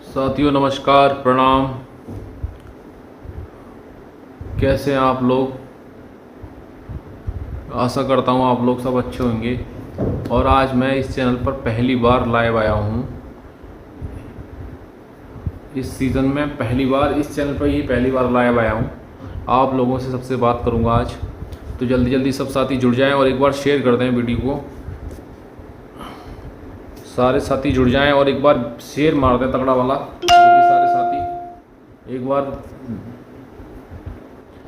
साथियों नमस्कार प्रणाम। कैसे हैं आप लोग? आशा करता हूं आप लोग सब अच्छे होंगे। और आज मैं इस चैनल पर पहली बार लाइव आया हूं। इस सीज़न में पहली बार इस चैनल पर ही पहली बार लाइव आया हूं। आप लोगों से सबसे बात करूंगा आज, तो जल्दी जल्दी सब साथी जुड़ जाएं और एक बार शेयर कर दें वीडियो को। सारे साथी जुड़ जाएं और एक बार शेयर मार दें तगड़ा वाला, जो कि सारे साथी एक बार।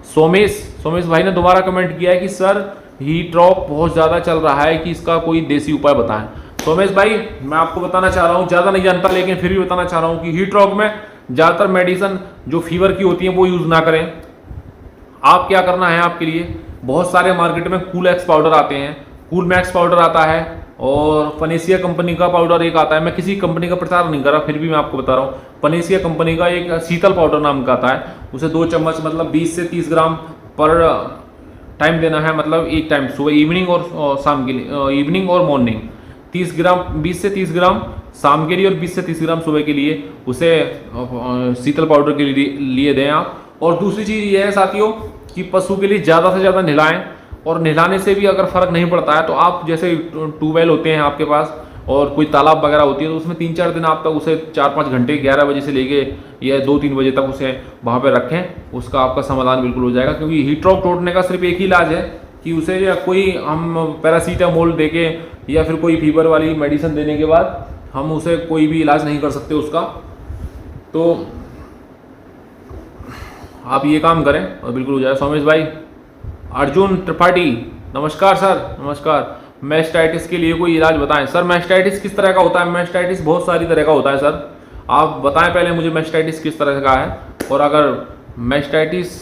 सोमेश भाई ने दोबारा कमेंट किया है कि सर हीट ड्रॉप बहुत ज़्यादा चल रहा है, कि इसका कोई देसी उपाय बताएं। सोमेश भाई, मैं आपको बताना चाह रहा हूँ, ज़्यादा नहीं जानता लेकिन फिर भी बताना चाह रहा हूँ कि हीट ड्रॉप में ज़्यादातर मेडिसिन जो फीवर की होती है वो यूज़ ना करें। आप क्या करना है, आपके लिए बहुत सारे मार्केट में कूल एक्स पाउडर आते हैं, कूल मैक्स पाउडर आता है और पनेसिया कंपनी का पाउडर एक आता है। मैं किसी कंपनी का प्रचार नहीं कर रहा, फिर भी मैं आपको बता रहा हूँ। पनेसिया कंपनी का एक शीतल पाउडर नाम का आता है, उसे 2 चम्मच मतलब 20 से 30 ग्राम पर टाइम देना है। मतलब एक टाइम सुबह, इवनिंग और शाम के लिए, इवनिंग और मॉर्निंग। 30 ग्राम, 20 से 30 ग्राम शाम के लिए और 20 से 30 ग्राम सुबह के लिए उसे शीतल पाउडर के लिए दें आप। और दूसरी चीज़ ये है साथियों कि पशु के लिए ज़्यादा से ज़्यादा नहलाएं, और नहलाने से भी अगर फ़र्क नहीं पड़ता है तो आप जैसे ट्यूबवेल होते हैं आपके पास और कोई तालाब वगैरह होती है, तो उसमें 3-4 दिन आप तक उसे 4-5 घंटे 11 बजे से लेके या 2-3 बजे तक उसे वहाँ पे रखें। उसका आपका समाधान बिल्कुल हो जाएगा। क्योंकि हीट स्ट्रोक तोड़ने का सिर्फ एक ही इलाज है कि उसे या कोई हम पैरासीटामोल दे के या फिर कोई फीवर वाली मेडिसिन देने के बाद हम उसे कोई भी इलाज नहीं कर सकते उसका। तो आप ये काम करें और बिल्कुल हो जाए। सोमेश भाई, अर्जुन त्रिपाठी, नमस्कार सर, नमस्कार। मैस्टाइटिस के लिए कोई इलाज बताएं सर। मैस्टाइटिस किस तरह का होता है? मैस्टाइटिस बहुत सारी तरह का होता है सर। आप बताएं पहले मुझे मैस्टाइटिस किस तरह का है। और अगर मैस्टाइटिस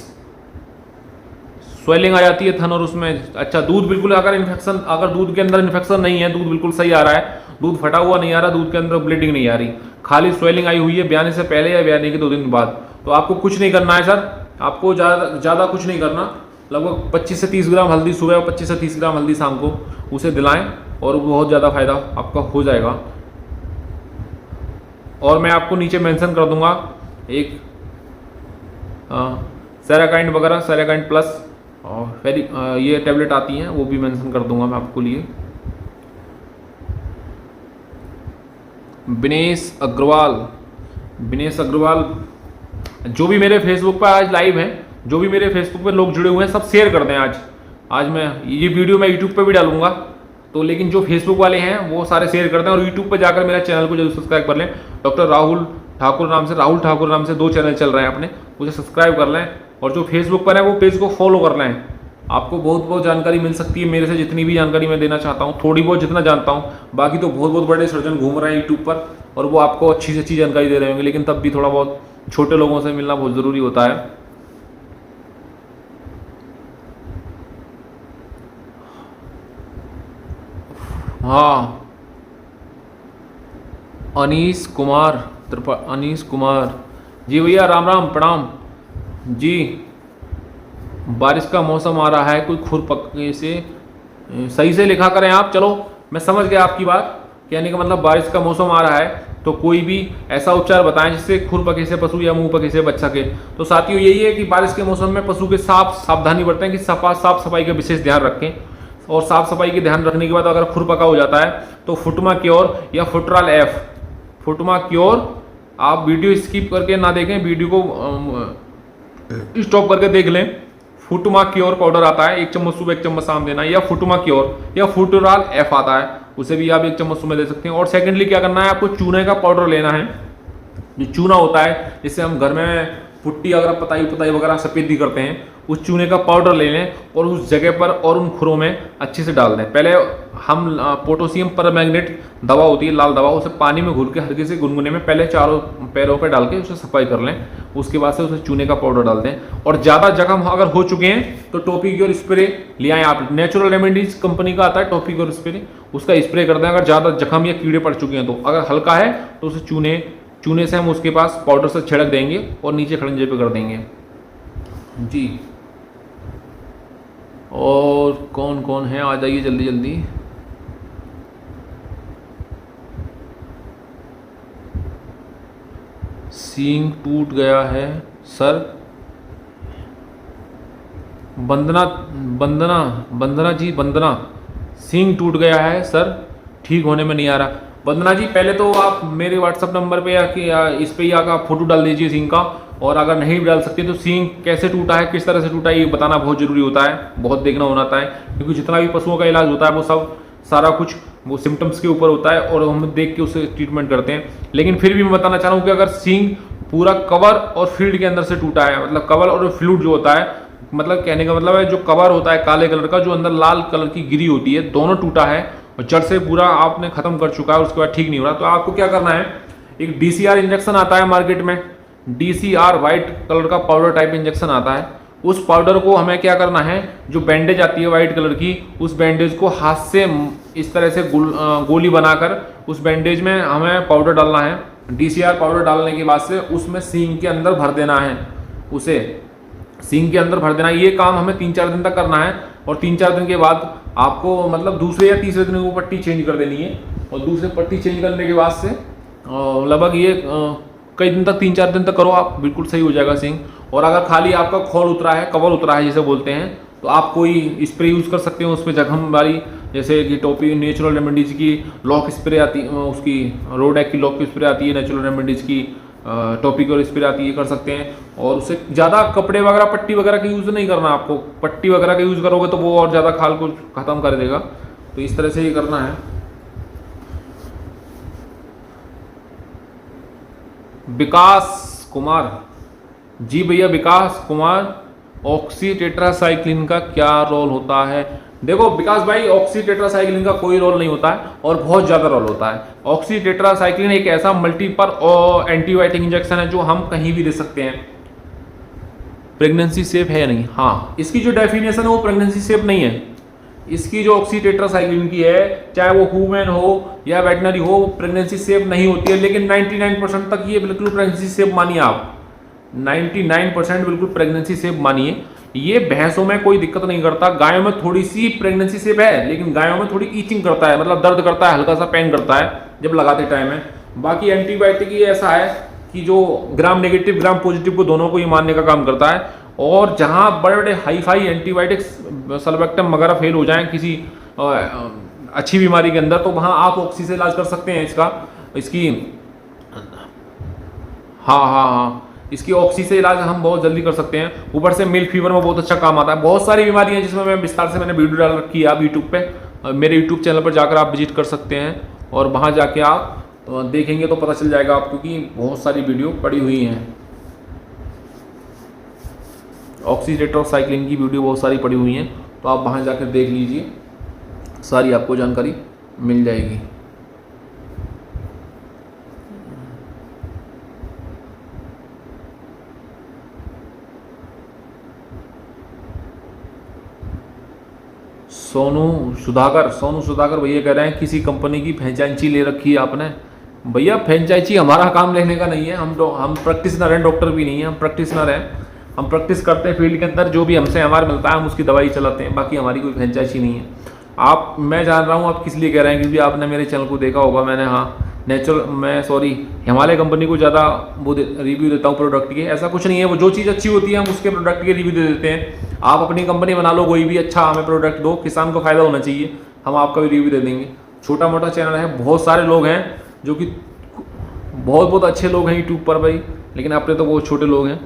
स्वेलिंग आ जाती है थन और उसमें, अच्छा दूध बिल्कुल, अगर दूध के अंदर इन्फेक्शन नहीं है, दूध बिल्कुल सही आ रहा है, दूध फटा हुआ नहीं आ रहा, दूध के अंदर ब्लीडिंग नहीं आ रही, खाली स्वेलिंग आई हुई है ब्याने से पहले या ब्याने के 2 दिन बाद, तो आपको कुछ नहीं करना है सर। आपको ज़्यादा कुछ नहीं करना। लगभग 25 से 30 ग्राम हल्दी सुबह और 25 से 30 ग्राम हल्दी शाम को उसे दिलाएं और बहुत ज़्यादा फायदा आपका हो जाएगा। और मैं आपको नीचे मेंशन कर दूंगा एक सेराकाइंड वगैरह, सेराकाइंड प्लस और ये टैबलेट आती हैं, वो भी मेंशन कर दूंगा मैं आपको लिए। विनेश अग्रवाल, जो भी मेरे फेसबुक पर आज लाइव हैं, जो भी मेरे फेसबुक पे लोग जुड़े हुए हैं, सब शेयर कर दें। आज मैं ये वीडियो मैं यूट्यूब पे भी डालूंगा, तो लेकिन जो फेसबुक वाले हैं वो सारे शेयर कर दें। और यूट्यूब पे जाकर मेरे चैनल को जरूर सब्सक्राइब कर लें। डॉक्टर राहुल ठाकुर नाम से 2 चैनल चल रहे हैं अपने, उसे सब्सक्राइब कर लें। और जो फेसबुक पर है वो पेज को फॉलो कर लें। आपको बहुत बहुत जानकारी मिल सकती है मेरे से, जितनी भी जानकारी मैं देना चाहता हूँ, थोड़ी बहुत जितना जानता हूँ। बाकी तो बहुत बहुत बड़े सर्जन घूम रहे हैं यूट्यूब पर और वो आपको अच्छी से अच्छी जानकारी दे रहे होंगे, लेकिन तब भी थोड़ा बहुत छोटे लोगों से मिलना बहुत ज़रूरी होता है। हाँ, अनीश कुमार जी, भैया राम राम प्रणाम जी। बारिश का मौसम आ रहा है, कोई खुर पकने से सही से लिखा करें आप। चलो मैं समझ गया आपकी बात, कहने का मतलब बारिश का मौसम आ रहा है तो कोई भी ऐसा उपचार बताएं जिससे खुर पके से पशु या मुंह पके से बच सके। तो साथियों यही है कि बारिश के मौसम में पशु के सावधानी बरतें, कि साफ सफाई का विशेष ध्यान रखें। और साफ सफाई के ध्यान रखने के बाद अगर खुर पका हो जाता है तो फुटमा क्योर या फुटराल एफ, फुटमा क्योर, आप वीडियो स्किप करके ना देखें, वीडियो को स्टॉप करके देख लें। फुटमा क्योर पाउडर आता है, 1 चम्मच सुबह 1 चम्मच शाम देना, या फुटमा क्योर या फुटराल एफ आता है, उसे भी आप 1 चम्मच सुबह दे सकते हैं। और सेकेंडली क्या करना है, आपको चूने का पाउडर लेना है। जो चूना होता है जिससे हम घर में पुट्टी अगर पताई वगैरह सफेदी करते हैं, उस चूने का पाउडर ले लें और उस जगह पर और उन खुरों में अच्छे से डाल दें। पहले हम पोटेशियम परमैंगनेट दवा होती है, लाल दवा, उसे पानी में घोल के हल्के से गुनगुने में पहले चारों पैरों पर डाल के उसे सफाई कर लें। उसके बाद से उसे चूने का पाउडर डाल दें। और ज़्यादा जख्म अगर हो चुके हैं तो टॉपी क्योर स्प्रे ले आएँ आप। नेचुरल रेमेडीज कंपनी का आता है टॉपी क्योर स्प्रे, उसका स्प्रे कर दें। अगर ज़्यादा जख्म या कीड़े पड़ चुके हैं तो, अगर हल्का है तो उसे चूने से हम उसके पास पाउडर से छिड़क देंगे और नीचे खड़ंजे पे कर देंगे जी। और कौन कौन है, आ जाइए जल्दी जल्दी। सींग टूट गया है सर। वंदना वंदना वंदना जी, वंदना, सींग टूट गया है सर, ठीक होने में नहीं आ रहा। वंदना जी, पहले तो आप मेरे व्हाट्सअप नंबर पे या इस पे ही आकर आप फोटो डाल दीजिए सींग का, और अगर नहीं भी डाल सकते तो सींग कैसे टूटा है, किस तरह से टूटा है, ये बताना बहुत ज़रूरी होता है, बहुत देखना होता है, क्योंकि जितना भी पशुओं का इलाज होता है वो सब सारा कुछ वो सिम्टम्स के ऊपर होता है और हम देख के उससे ट्रीटमेंट करते हैं। लेकिन फिर भी मैं बताना चाह रहा हूँ कि अगर सींग पूरा कवर और फील्ड के अंदर से टूटा है, मतलब कवर और फ्लूइड जो होता है, मतलब कहने का मतलब है जो कवर होता है काले कलर का, जो अंदर लाल कलर की गिरी होती है, दोनों टूटा है और जड़ से पूरा आपने खत्म कर चुका है, उसके बाद ठीक नहीं हो रहा, तो आपको क्या करना है, एक डीसीआर इंजेक्शन आता है मार्केट में, डीसीआर व्हाइट कलर का पाउडर टाइप इंजेक्शन आता है, उस पाउडर को हमें क्या करना है, जो बैंडेज आती है व्हाइट कलर की, उस बैंडेज को हाथ से इस तरह से गोली बनाकर उस बैंडेज में हमें पाउडर डालना है। डीसीआर पाउडर डालने के बाद से उसमें सींग के अंदर भर देना है, उसे सींग के अंदर भर देना है। ये काम हमें 3-4 दिन तक करना है और 3-4 दिन के बाद आपको मतलब दूसरे या तीसरे दिन वो पट्टी चेंज कर देनी है, और दूसरे पट्टी चेंज करने के बाद से लगभग ये कई दिन तक 3-4 दिन तक करो आप, बिल्कुल सही हो जाएगा सींग। और अगर खाली आपका खोल उतरा है, कवर उतरा है जिसे बोलते हैं, तो आप कोई स्प्रे यूज़ कर सकते हो उस पर जख्म वाली, जैसे कि टॉपी नेचुरल रेमेडीज़ की लॉक स्प्रे आती है, उसकी रोडेक की लॉक की स्प्रे आती है, नेचुरल रेमेडीज़ की टॉपिकल स्प्रे आती है, कर सकते हैं। और उससे ज़्यादा कपड़े वगैरह पट्टी वगैरह का यूज़ नहीं करना आपको, पट्टी वगैरह का यूज़ करोगे तो वो और ज़्यादा खाल को ख़त्म कर देगा, तो इस तरह से ये करना है। विकास कुमार जी, भैया विकास कुमार, ऑक्सी टेट्रासाइक्लिन का क्या रोल होता है? देखो विकास भाई, ऑक्सी टेट्रासाइक्लिन का कोई रोल नहीं होता है और बहुत ज़्यादा रोल होता है। ऑक्सी टेट्रासाइक्लिन एक ऐसा मल्टीपल और एंटीबायोटिक इंजेक्शन है जो हम कहीं भी दे सकते हैं। प्रेगनेंसी सेफ है या नहीं? हाँ, इसकी जो डेफिनेशन है वो प्रेगनेंसी सेफ नहीं है। इसकी जो ऑक्सी टेट्रासाइक्लिन की है, चाहे वो ह्यूमन हो या वेटनरी हो, प्रेगनेंसी सेफ नहीं होती है, लेकिन 99% तक ये बिल्कुल प्रेगनेंसी सेफ मानिए आप, 99% बिल्कुल प्रेगनेंसी सेफ मानिए। ये भैंसों में कोई दिक्कत नहीं करता, गायों में थोड़ी सी प्रेगनेंसी सेफ है, लेकिन गायों में थोड़ी ईचिंग करता है, मतलब दर्द करता है, हल्का सा पेन करता है जब लगाते टाइम है। बाकी एंटीबायोटिक ये ऐसा है कि जो ग्राम नेगेटिव ग्राम पॉजिटिव को दोनों को ही मारने का काम करता है, और जहां बड़े बड़े हाई फाई एंटीबायोटिक्स सल्बेक्टम वगैरह फेल हो जाएं किसी अच्छी बीमारी के अंदर, तो वहां आप ऑक्सी से इलाज कर सकते हैं इसकी। हाँ, इसकी ऑक्सी से इलाज हम बहुत जल्दी कर सकते हैं। ऊपर से मिल्क फीवर में बहुत अच्छा काम आता है। बहुत सारी बीमारी हैं जिसमें मैं विस्तार से मैंने वीडियो डाल रखी है आप यूट्यूब पे, मेरे यूट्यूब चैनल पर जाकर आप विजिट कर सकते हैं, और वहाँ जाके आप देखेंगे तो पता चल जाएगा आपको कि बहुत सारी वीडियो पड़ी हुई हैं। ऑक्सी टेट्रासाइक्लिन की वीडियो बहुत सारी पड़ी हुई हैं, तो आप वहाँ जाकर देख लीजिए, सारी आपको जानकारी मिल जाएगी। सोनू सुधाकर भैया कह रहे हैं किसी कंपनी की फ्रेंचाइजी ले रखी है आपने? भैया फ्रेंचाइजी हमारा काम लेने का नहीं है, हम प्रैक्टिशनर हैं, डॉक्टर भी नहीं है, हम प्रैक्टिशनर हैं। हम प्रैक्टिस करते हैं फील्ड के अंदर, जो भी हमसे हमारे मिलता है हम उसकी दवाई चलाते हैं, बाकी हमारी कोई फ्रेंचाइजी नहीं है। मैं जान रहा हूँ आप किस लिए कह रहे हैं, क्योंकि आपने मेरे चैनल को देखा होगा, मैंने हिमालय कंपनी को ज़्यादा वो रिव्यू देता हूँ प्रोडक्ट के। ऐसा कुछ नहीं है, वो जो चीज़ अच्छी होती है हम उसके प्रोडक्ट के रिव्यू दे देते हैं। आप अपनी कंपनी बना लो, कोई भी अच्छा हमें प्रोडक्ट दो, किसान को फायदा होना चाहिए, हम आपका भी रिव्यू दे देंगे। छोटा मोटा चैनल है, बहुत सारे लोग हैं जो कि बहुत अच्छे लोग हैं यूट्यूब पर भाई, लेकिन अपने तो बहुत छोटे लोग हैं।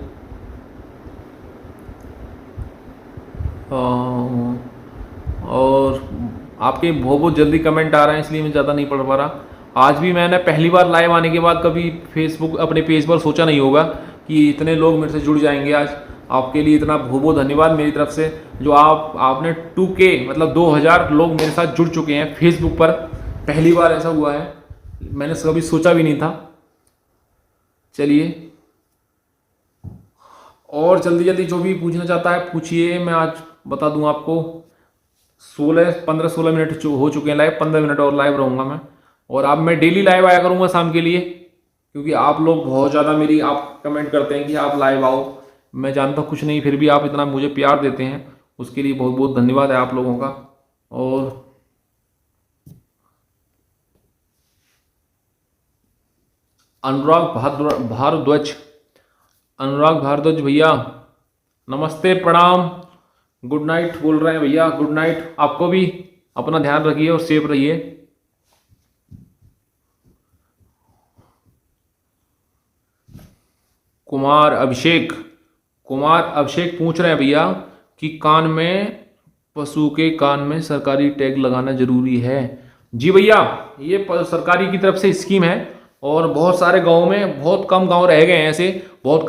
और आपके बहुत जल्दी कमेंट आ रहे हैं, इसलिए मैं ज़्यादा नहीं पढ़ पा रहा। आज भी मैंने पहली बार लाइव आने के बाद कभी फेसबुक अपने पेज पर सोचा नहीं होगा कि इतने लोग मेरे से जुड़ जाएंगे आज। आपके लिए इतना बहुत बहुत धन्यवाद मेरी तरफ से, जो आपने 2K मतलब 2000 लोग मेरे साथ जुड़ चुके हैं फेसबुक पर। पहली बार ऐसा हुआ है, मैंने कभी सोचा भी नहीं था। चलिए, और जल्दी जल्दी जो भी पूछना चाहता है पूछिए, मैं आज बता दूं आपको। 15-16 मिनट जो हो चुके हैं लाइव, 15 मिनट और लाइव रहूँगा मैं। और अब मैं डेली लाइव आया करूँगा शाम के लिए, क्योंकि आप लोग बहुत ज़्यादा आप कमेंट करते हैं कि आप लाइव आओ। मैं जानता कुछ नहीं, फिर भी आप इतना मुझे प्यार देते हैं, उसके लिए बहुत बहुत धन्यवाद है आप लोगों का। और भारद्वाज, अनुराग भारद्वाज भैया नमस्ते प्रणाम, गुड नाइट बोल रहे हैं भैया, गुड नाइट। आपको भी अपना ध्यान रखिए और सेफ रहिए। कुमार अभिषेक पूछ रहे हैं भैया कि कान में, पशु के कान में सरकारी टैग लगाना जरूरी है। जी भैया, ये सरकारी की तरफ से स्कीम है और बहुत सारे गांव में, बहुत कम गांव रह गए हैं ऐसे, बहुत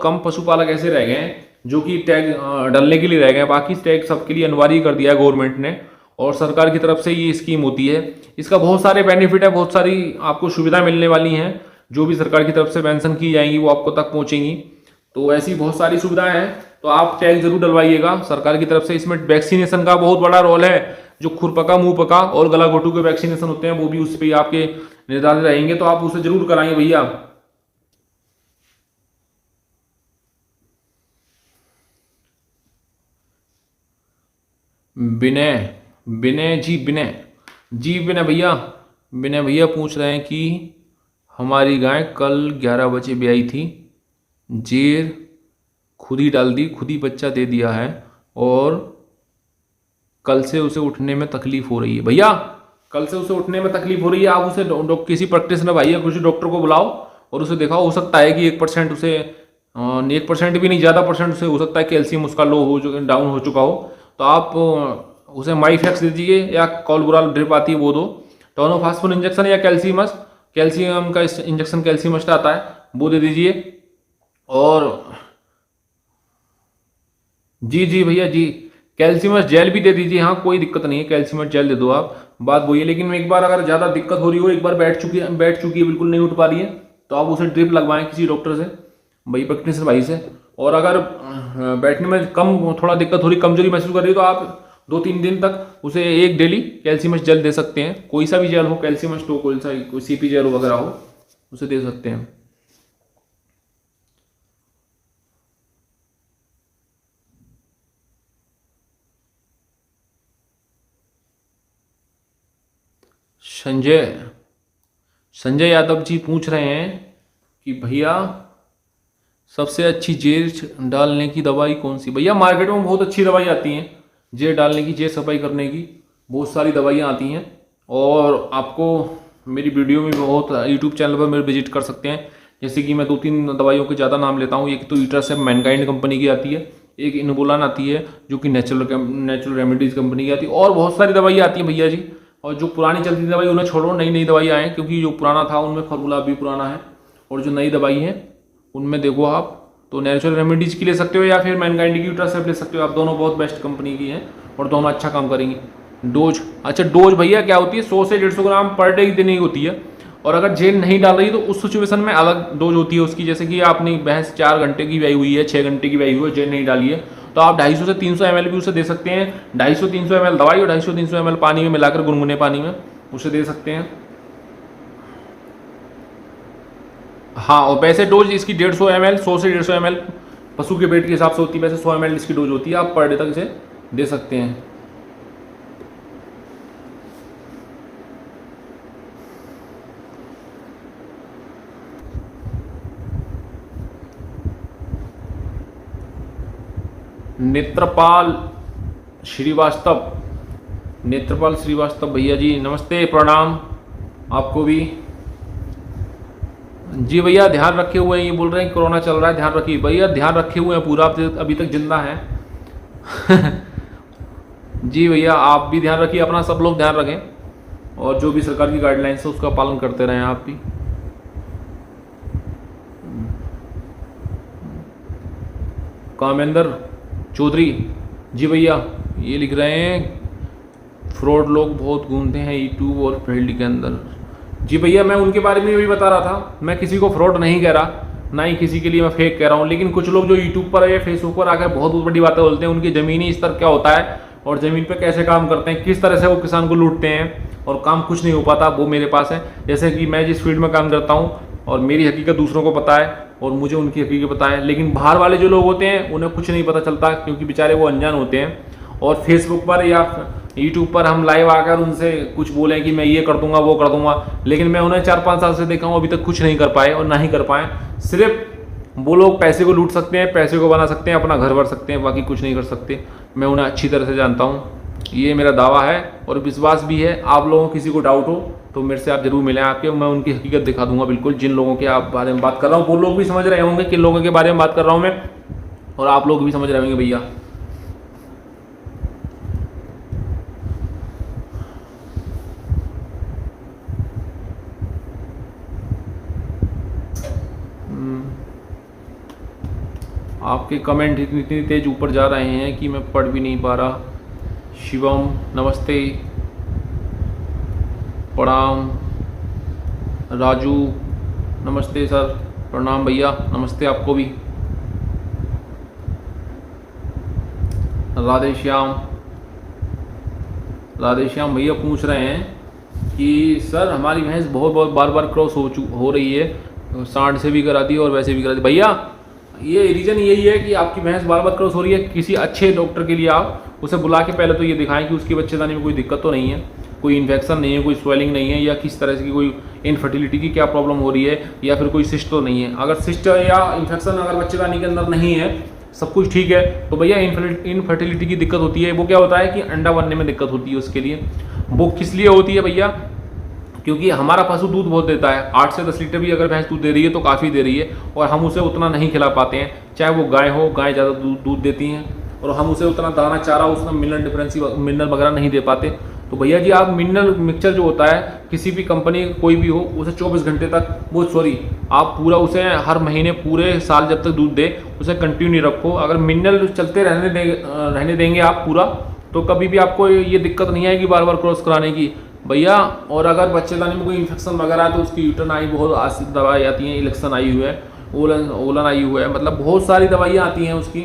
कम पशुपालक ऐसे रह गए हैं जो कि टैग डालने के लिए रह गए हैं। बाकी टैग सबके लिए अनिवार्य कर दिया है गवर्नमेंट ने, और सरकार की तरफ से ये स्कीम होती है। इसका बहुत सारे बेनिफिट है, बहुत सारी आपको सुविधा मिलने वाली हैं जो भी सरकार की तरफ से मेंशन की जाएंगी वो आपको तक पहुंचेंगी। तो ऐसी बहुत सारी सुविधाएं हैं, तो आप टैग जरूर डलवाइएगा सरकार की तरफ से। इसमें वैक्सीनेशन का बहुत बड़ा रोल है, जो खुरपका, मुंह पका और गला घोटू के वैक्सीनेशन होते हैं वो भी उस पर आपके निर्धारित रहेंगे, तो आप उसे जरूर कराएंगे भैया। विनय भैया पूछ रहे हैं कि हमारी गाय कल 11 बजे ब्याई थी, जेर खुद ही डाल दी, खुद ही बच्चा दे दिया है और कल से उसे उठने में तकलीफ हो रही है। भैया कल से उसे उठने में तकलीफ हो रही है, आप उसे किसी प्रैक्टिशनर भाई या किसी डॉक्टर को बुलाओ और उसे दिखाओ। हो सकता है कि 1% उसे 1% भी नहीं, ज़्यादा परसेंट उसे हो सकता है कैल्शियम उसका लो हो चुका, डाउन हो चुका हो। तो आप उसे माइफेक्स दे दीजिए या कॉलबुराल ड्रिप आती है वो दो, टोनोफास्फोन इंजेक्शन या कैल्शियम का इंजेक्शन, कैल्शियमस्ट आता है वो दे दीजिए। और जी भैया जी, कैल्शियमस्ट जेल भी दे दीजिए, हाँ कोई दिक्कत नहीं है, कैल्शियमस्ट जेल दे दो आप, बात वही है। लेकिन एक बार अगर ज़्यादा दिक्कत हो रही हो, एक बार बैठ चुकी है बिल्कुल नहीं उठ पा रही है, तो आप उसे ड्रिप लगवाएं किसी डॉक्टर से, भाई प्रैक्टिशनर भाई से। और अगर बैठने में थोड़ा दिक्कत हो रही, कमजोरी महसूस कर रही है, तो आप 2-3 दिन तक उसे एक डेली कैल्शियमस्ट जेल दे सकते हैं। कोई सा भी जेल हो, कैल्शियमस्ट हो, कोई सा CP जेल वगैरह हो, उसे दे सकते हैं। संजय यादव जी पूछ रहे हैं कि भैया सबसे अच्छी जेर डालने की दवाई कौन सी। भैया मार्केट में बहुत अच्छी दवाई आती हैं जेर डालने की, जेर सफाई करने की, बहुत सारी दवाइयाँ आती हैं। और आपको मेरी वीडियो में बहुत यूट्यूब चैनल पर मेरे विजिट कर सकते हैं। जैसे कि मैं 2-3 दवाइयों के ज़्यादा नाम लेता हूँ। एक तो ईट्रासेप मैनकाइंड कंपनी की आती है, एक इनबुलान आती है जो कि नेचुरल रेमेडीज़ कंपनी की आती है, और बहुत सारी दवाइयाँ आती हैं भैया जी। और जो पुरानी चलती थी दवाई उन्हें छोड़ो, नई दवाई आए, क्योंकि जो पुराना था उनमें फॉर्मूला भी पुराना है, और जो नई दवाई है उनमें देखो आप तो नेचुरल रेमेडीज़ की ले सकते हो या फिर मैनकाइंड की यूट्रासेप ले सकते हो आप। दोनों बहुत बेस्ट कंपनी की हैं और दोनों अच्छा काम करेंगी। डोज भैया क्या होती है, 100 से 150 ग्राम पर डे की देनी होती है। और अगर जेल नहीं डाल रही तो उस सिचुएशन में अलग डोज होती है उसकी। जैसे कि आपने भैंस 4 घंटे की व्याई हुई है, 6 घंटे की व्याई हुई है, जेल नहीं डाली है, तो आप 250 से 300 ml भी उसे दे सकते हैं। 250-300 ml दवाई और 250-300 ml पानी में मिलाकर, गुनगुने पानी में उसे दे सकते हैं। हाँ, और वैसे डोज इसकी 150 ml, 100 से 150 ml पशु के पेट के हिसाब से होती है। वैसे 100 ml इसकी डोज होती है, आप पर डे तक इसे दे सकते हैं। नेत्रपाल श्रीवास्तव भैया जी नमस्ते प्रणाम आपको भी। जी भैया ध्यान रखे हुए हैं, ये बोल रहे हैं कोरोना चल रहा है, ध्यान रखिए। भैया ध्यान रखे हुए हैं पूरा, अभी तक जिंदा है। जी भैया आप भी ध्यान रखिए अपना, सब लोग ध्यान रखें, और जो भी सरकार की गाइडलाइंस है उसका पालन करते रहें आप भी। कामेंद्र चौधरी जी भैया ये लिख रहे हैं फ्रॉड लोग बहुत घूमते हैं यूट्यूब और फील्ड के अंदर। जी भैया मैं उनके बारे में भी बता रहा था, मैं किसी को फ्रॉड नहीं कह रहा, ना ही किसी के लिए मैं फेक कह रहा हूँ। लेकिन कुछ लोग जो यूट्यूब पर या फेसबुक पर आकर बहुत बड़ी बातें बोलते हैं, उनकी ज़मीनी स्तर क्या होता है और ज़मीन पर कैसे काम करते हैं, किस तरह से वो किसान को लूटते हैं और काम कुछ नहीं हो पाता, वो मेरे पास है। जैसे कि मैं जिस फील्ड में काम करता हूँ और मेरी हकीकत दूसरों को पता है और मुझे उनकी हकीकत पता है, लेकिन बाहर वाले जो लोग होते हैं उन्हें कुछ नहीं पता चलता, क्योंकि बेचारे वो अनजान होते हैं। और फेसबुक पर या यूट्यूब पर हम लाइव आकर उनसे कुछ बोलें कि मैं ये कर दूंगा वो कर दूंगा, लेकिन मैं उन्हें 4-5 साल से देखा हूँ अभी तक कुछ नहीं कर पाए और ना ही कर पाए। सिर्फ वो लोग पैसे को लूट सकते हैं, पैसे को बना सकते हैं, अपना घर भर सकते हैं, बाकी कुछ नहीं कर सकते। मैं उन्हें अच्छी तरह से जानता हूँ, ये मेरा दावा है और विश्वास भी है। आप लोगों को किसी को डाउट हो तो मेरे से आप जरूर मिलें आके, मैं उनकी हकीकत दिखा दूंगा बिल्कुल। जिन लोगों के आप बारे में बात कर रहा हूँ वो लोग भी समझ रहे होंगे किन लोगों के बारे में बात कर रहा हूँ मैं, और आप लोग भी समझ रहे होंगे भैया। आपके कमेंट इतनी तेज ऊपर जा रहे हैं कि मैं पढ़ भी नहीं पा रहा। शिवम नमस्ते, प्रणाम। राजू नमस्ते सर, प्रणाम भैया, नमस्ते आपको भी। राधे श्याम भैया पूछ रहे हैं कि सर हमारी भैंस बहुत बार बार क्रॉस हो रही है, सांड से भी करा दी और वैसे भी करा दी। भैया ये रीज़न यही है कि आपकी भैंस बार बार क्रॉस हो रही है। किसी अच्छे डॉक्टर के लिए आप उसे बुला के पहले तो ये दिखाएं कि उसके बच्चेदानी में कोई दिक्कत तो नहीं है, कोई इन्फेक्शन नहीं है, कोई स्वेलिंग नहीं है, या किस तरह की कोई इनफर्टिलिटी की क्या प्रॉब्लम हो रही है, या फिर कोई सिस्ट तो नहीं है। अगर सिस्ट या इन्फेक्शन अगर बच्चेदानी के अंदर नहीं है, सब कुछ ठीक है, तो भैया इनफर्टिलिटी की दिक्कत होती है। वो क्या होता है कि अंडा बनने में दिक्कत होती है उसके लिए। वो किस लिए होती है भैया? क्योंकि हमारा पशु दूध बहुत देता है, 8 से 10 लीटर भी अगर भैंस दूध दे रही है तो काफ़ी दे रही है, और हम उसे उतना नहीं खिला पाते हैं। चाहे वो गाय हो, गाय ज़्यादा दूध देती हैं और हम उसे उतना दाना चारा, उसमें मिनरल वगैरह नहीं दे पाते। तो भैया जी आप मिनरल मिक्सचर जो होता है किसी भी कंपनी कोई भी हो, उसे 24 घंटे तक आप पूरा उसे हर महीने पूरे साल जब तक दूध दे उसे कंटिन्यू रखो। अगर मिनरल चलते रहने देंगे आप पूरा, तो कभी भी आपको ये दिक्कत नहीं आएगी बार बार क्रॉस कराने की भैया। और अगर बच्चेदानी में कोई इन्फेक्शन वगैरह है तो उसकी यूटन आई बहुत दवाई आती हैं, इलेक्शन आई हुई है, ओलन आई हुआ है, मतलब बहुत सारी दवाइयाँ आती हैं उसकी।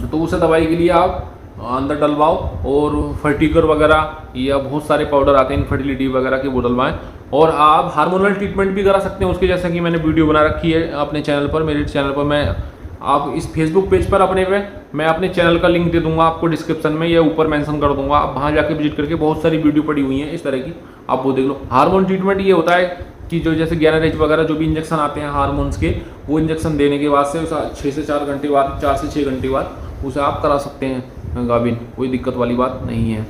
तो उसे दवाई के लिए आप अंदर डलवाओ, और फर्टिकर वगैरह या बहुत सारे पाउडर आते हैं इनफर्टिलिटी वगैरह के, वो डलवाएं। और आप हार्मोनल ट्रीटमेंट भी करा सकते हैं उसके, जैसा कि मैंने वीडियो बना रखी है अपने चैनल पर, मेरे चैनल पर। मैं आप इस फेसबुक पेज पर अपने पे मैं अपने चैनल का लिंक दे दूंगा आपको डिस्क्रिप्शन में, या ऊपर मेंशन कर दूंगा। आप वहाँ जाके विजिट करके बहुत सारी वीडियो पड़ी हुई हैं इस तरह की, आप वो देख लो। हार्मोन ट्रीटमेंट ये होता है कि जो जैसे 11 वगैरह जो भी इंजेक्शन आते हैं हार्मोन्स के, वो इंजेक्शन देने के बाद से 6 से 4 घंटे बाद, 4 से 6 घंटे बाद उसे आप करा सकते हैं गाभिन, कोई दिक्कत वाली बात नहीं है।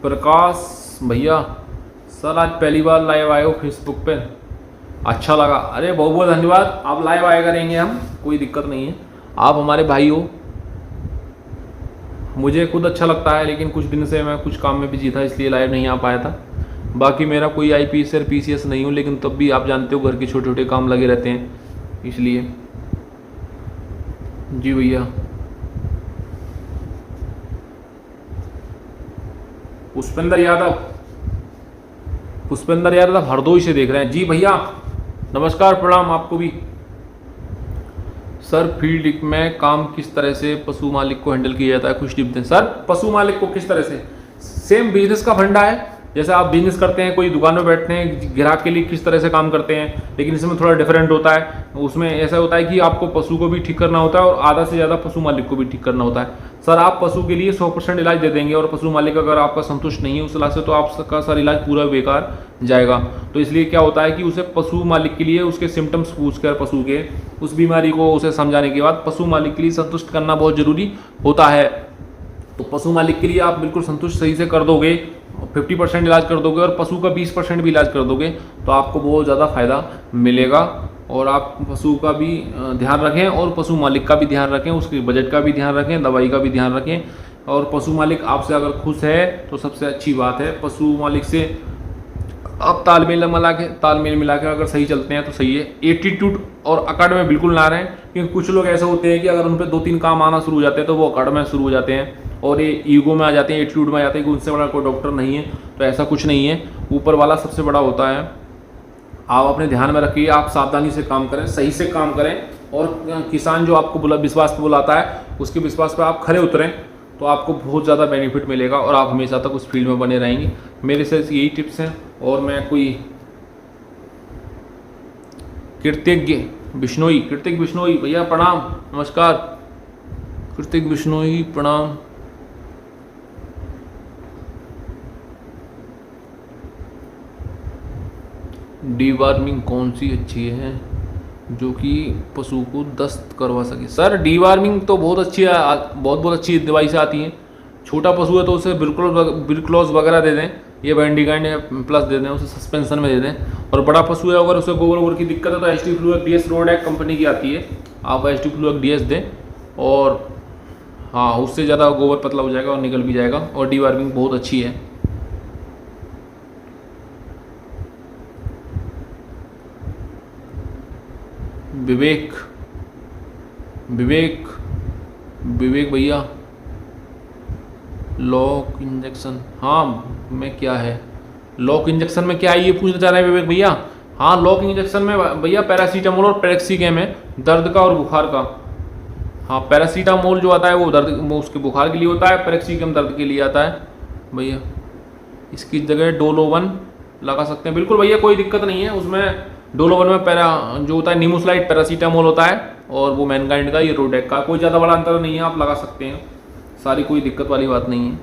प्रकाश भैया सर आज पहली बार लाइव आए हो फेसबुक पे, अच्छा लगा। अरे बहुत बहुत धन्यवाद, आप लाइव आया करेंगे हम, कोई दिक्कत नहीं है, आप हमारे भाई हो। मुझे खुद अच्छा लगता है, लेकिन कुछ दिन से मैं कुछ काम में बिजी था इसलिए लाइव नहीं आ पाया था। बाकी मेरा कोई IPS और PCS नहीं हूँ, लेकिन तब भी आप जानते हो घर के छोटे छोटे काम लगे रहते हैं, इसलिए। जी भैया पुष्पेंद्र यादव हरदोई से देख रहे हैं। जी भैया नमस्कार, प्रणाम आपको भी। सर फील्ड में काम किस तरह से पशु मालिक को हैंडल किया जाता है, कुछ टिप दें। सर पशु मालिक को किस तरह से, सेम बिजनेस का फंडा है। जैसे आप बिजनेस करते हैं, कोई दुकान में बैठते हैं, ग्राहक के लिए किस तरह से काम करते हैं, लेकिन इसमें थोड़ा डिफरेंट होता है। उसमें ऐसा होता है कि आपको पशु को भी ठीक करना होता है और आधा से ज़्यादा पशु मालिक को भी ठीक करना होता है। सर आप पशु के लिए 100% इलाज दे देंगे, और पशु मालिक अगर आपका संतुष्ट नहीं है उस इलाज से, तो आपका सर इलाज पूरा बेकार जाएगा। तो इसलिए क्या होता है कि उसे पशु मालिक के लिए उसके सिम्टम्स पूछकर पशु के उस बीमारी को उसे समझाने के बाद पशु मालिक के लिए संतुष्ट करना बहुत ज़रूरी होता है। तो पशु मालिक के लिए आप बिल्कुल संतुष्ट सही से कर दोगे, 50% इलाज कर दोगे और पशु का 20% भी इलाज कर दोगे, तो आपको बहुत ज़्यादा फायदा मिलेगा। और आप पशु का भी ध्यान रखें और पशु मालिक का भी ध्यान रखें, उसके बजट का भी ध्यान रखें, दवाई का भी ध्यान रखें। और पशु मालिक आपसे अगर खुश है तो सबसे अच्छी बात है। पशु मालिक से आप तालमेल मिला के अगर सही चलते हैं तो सही है। एटीट्यूड और अकड़ में बिल्कुल ना रहें, क्योंकि कुछ लोग ऐसे होते हैं कि अगर उन पर 2-3 काम आना शुरू हो जाते हैं तो वो अकड़ में शुरू हो जाते हैं और ये ईगो में आ जाते हैं, एटीट्यूड में आ जाते हैं कि उनसे बड़ा कोई डॉक्टर नहीं है। तो ऐसा कुछ नहीं है, ऊपर वाला सबसे बड़ा होता है। आप अपने ध्यान में रखिए, आप सावधानी से काम करें, सही से काम करें, और किसान जो आपको विश्वास पे बुलाता है उसके विश्वास पे आप खरे उतरें, तो आपको बहुत ज़्यादा बेनिफिट मिलेगा और आप हमेशा तक उस फील्ड में बने रहेंगे। मेरे से यही टिप्स हैं। और मैं कोई कृतिक बिश्नोई भैया प्रणाम, नमस्कार। कृतिक बिश्नोई प्रणाम। डीवार्मिंग कौन सी अच्छी है जो कि पशु को दस्त करवा सके? सर डीवार्मिंग तो बहुत अच्छी है, बहुत अच्छी दवाई से आती है। छोटा पशु है तो उसे बिरक्लोज वगैरह दे दें, ये वेंडिगाइन प्लस दे दें, उसे सस्पेंशन में दे दें। और बड़ा पशु है अगर उसे गोबर वोबर की दिक्कत है तो एच टी फ्लू DS रोडेक कंपनी की आती है, आप एच टी फ्लू DS दें और हाँ उससे ज़्यादा गोबर पतला हो जाएगा और निकल भी जाएगा। और डीवार्मिंग बहुत अच्छी है। विवेक विवेक विवेक भैया लॉक इंजेक्शन, हाँ में क्या है लॉक इंजेक्शन में क्या है ये पूछना चाह रहे हैं विवेक भैया। हाँ लॉक इंजेक्शन में भैया पैरासीटामोल और पैराक्सीकेम है, दर्द का और बुखार का। हाँ पैरासीटामोल जो आता है वो वो उसके बुखार के लिए होता है, पैराक्सीकेम दर्द के लिए आता है भैया। इसकी जगह डोलोवन लगा सकते हैं, बिल्कुल भैया कोई दिक्कत नहीं है उसमें। डोलोवन में जो होता है नीमोसलाइड पैरासीटामोल होता है और वो मैनकाइंड का ये रोडेक का, कोई ज़्यादा बड़ा अंतर नहीं है, आप लगा सकते हैं सारी, कोई दिक्कत वाली बात नहीं है।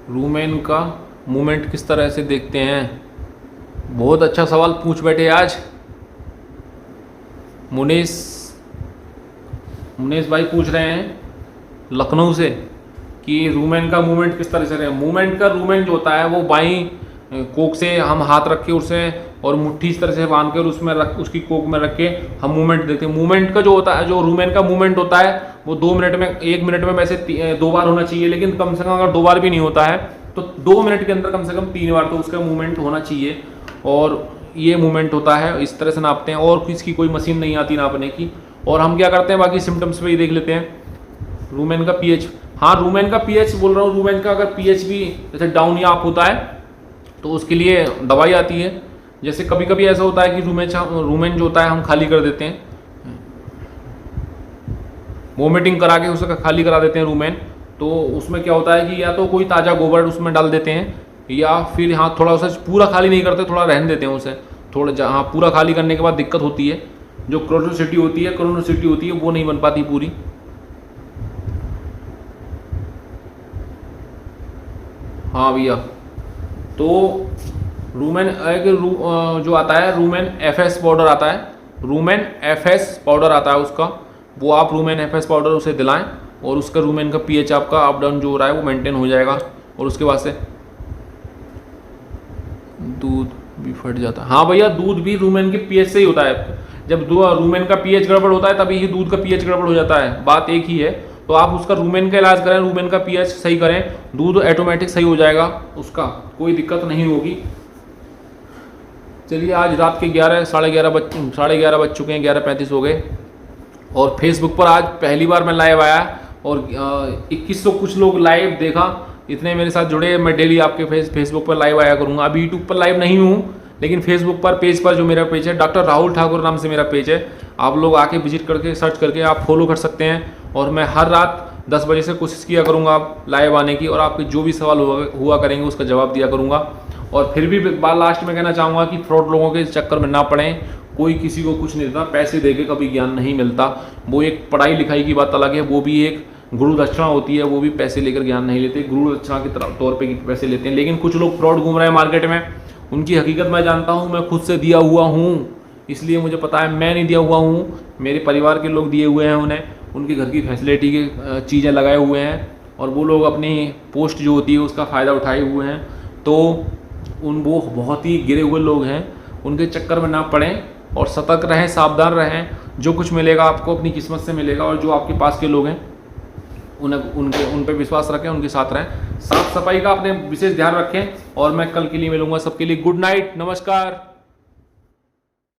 रूमेन का मूवमेंट किस तरह से देखते हैं? बहुत अच्छा सवाल पूछ बैठे आज मुनेश भाई पूछ रहे हैं लखनऊ से कि रूमेन का मूवमेंट किस तरह से रहे। रूमेन जो होता है वो बाईं कोक से हम हाथ रख के उसे और मुट्ठी इस तरह से बांध कर उसमें उसकी कोक में रख के हम मूवमेंट देखते हैं। मूवमेंट का जो होता है, जो रूमेन का मूवमेंट होता है वो 2 मिनट में, 1 मिनट में वैसे 2 बार होना चाहिए, लेकिन कम से कम अगर 2 बार भी नहीं होता है तो 2 मिनट के अंदर कम से कम 3 बार तो उसका मूवमेंट होना चाहिए। और ये मूवमेंट होता है इस तरह से नापते हैं, और किसकी कोई मशीन नहीं आती नापने की। और हम क्या करते हैं बाकी सिम्टम्स पे ही देख लेते हैं। रूमेन का पीएच, हाँ रूमेन का पीएच बोल रहा हूँ, रूमेन का अगर पीएच भी जैसे डाउन या अप होता है तो उसके लिए दवाई आती है। जैसे कभी कभी ऐसा होता है कि रूमेन जो होता है हम खाली कर देते हैं, वोमिटिंग करा के उसका खाली करा देते हैं रूमेन, तो उसमें क्या होता है कि या तो कोई ताज़ा गोबर उसमें डाल देते हैं या फिर हाँ थोड़ा उसे पूरा खाली नहीं करते, थोड़ा रहने देते हैं उसे थोड़ा, जहाँ पूरा खाली करने के बाद दिक्कत होती है, जो क्रोनोसिटी होती है वो नहीं बन पाती पूरी। हाँ भैया तो रूमेन जो आता है रूमेन FS पाउडर आता है, रूमेन FS पाउडर आता है उसका, वो आप रूमेन FS पाउडर उसे दिलाएं और उसका रूमेन का पीएच आपका अप डाउन जो हो रहा है वो मेंटेन हो जाएगा। और उसके बाद से दूध भी फट जाता है। हाँ भैया दूध भी रूमेन के पीएच से ही होता है, जब रूमेन का पीएच गड़बड़ होता है तभी ही दूध का पीएच गड़बड़ हो जाता है, बात एक ही है। तो आप उसका रूमेन का इलाज करें, रूमेन का पीएच सही करें, दूध ऑटोमेटिक सही हो जाएगा, उसका कोई दिक्कत नहीं होगी। चलिए आज रात के 11:30 बज चुके हैं, 11:35 हो गए। और फेसबुक पर आज पहली बार मैं लाइव आया और 2100 कुछ लोग लाइव देखा, इतने मेरे साथ जुड़े। मैं डेली आपके फेसबुक पर लाइव आया करूँगा। अभी यूट्यूब पर लाइव नहीं हूँ, लेकिन फेसबुक पर पेज पर जो मेरा पेज है डॉक्टर राहुल ठाकुर नाम से मेरा पेज है, आप लोग आके विजिट करके सर्च करके आप फॉलो कर सकते हैं। और मैं हर रात 10 बजे से कोशिश किया करूँगा लाइव आने की, और आपके जो भी सवाल हुआ करेंगे उसका जवाब दिया करूँगा। और फिर भी बात लास्ट में कहना चाहूँगा कि फ्रॉड लोगों के चक्कर में ना पड़ें, कोई किसी को कुछ नहीं देता, पैसे दे के कभी ज्ञान नहीं मिलता। वो एक पढ़ाई लिखाई की बात अलग है, वो भी एक गुरु दक्षिणा होती है, वो भी पैसे लेकर ज्ञान नहीं लेते, गुरु दक्षिणा के तौर पे पैसे लेते हैं। लेकिन कुछ लोग फ्रॉड घूम रहे हैं मार्केट में, उनकी हकीकत मैं जानता हूँ, मैं खुद से दिया हुआ हूँ, इसलिए मुझे पता है। मैं नहीं दिया हुआ हूँ, मेरे परिवार के लोग दिए हुए हैं, उन्हें उनके घर की फैसिलिटी की चीज़ें लगाए हुए हैं, और वो लोग अपनी पोस्ट जो होती है उसका फ़ायदा उठाए हुए हैं। तो वो बहुत ही गिरे हुए लोग हैं, उनके चक्कर में ना पड़ें और सतर्क रहें, सावधान रहें। जो कुछ मिलेगा आपको अपनी किस्मत से मिलेगा, और जो आपके पास के लोग हैं उन पे विश्वास रखें, उनके साथ रहें। साफ सफाई का अपने विशेष ध्यान रखें। और मैं कल के लिए मिलूंगा, सबके लिए गुड नाइट, नमस्कार।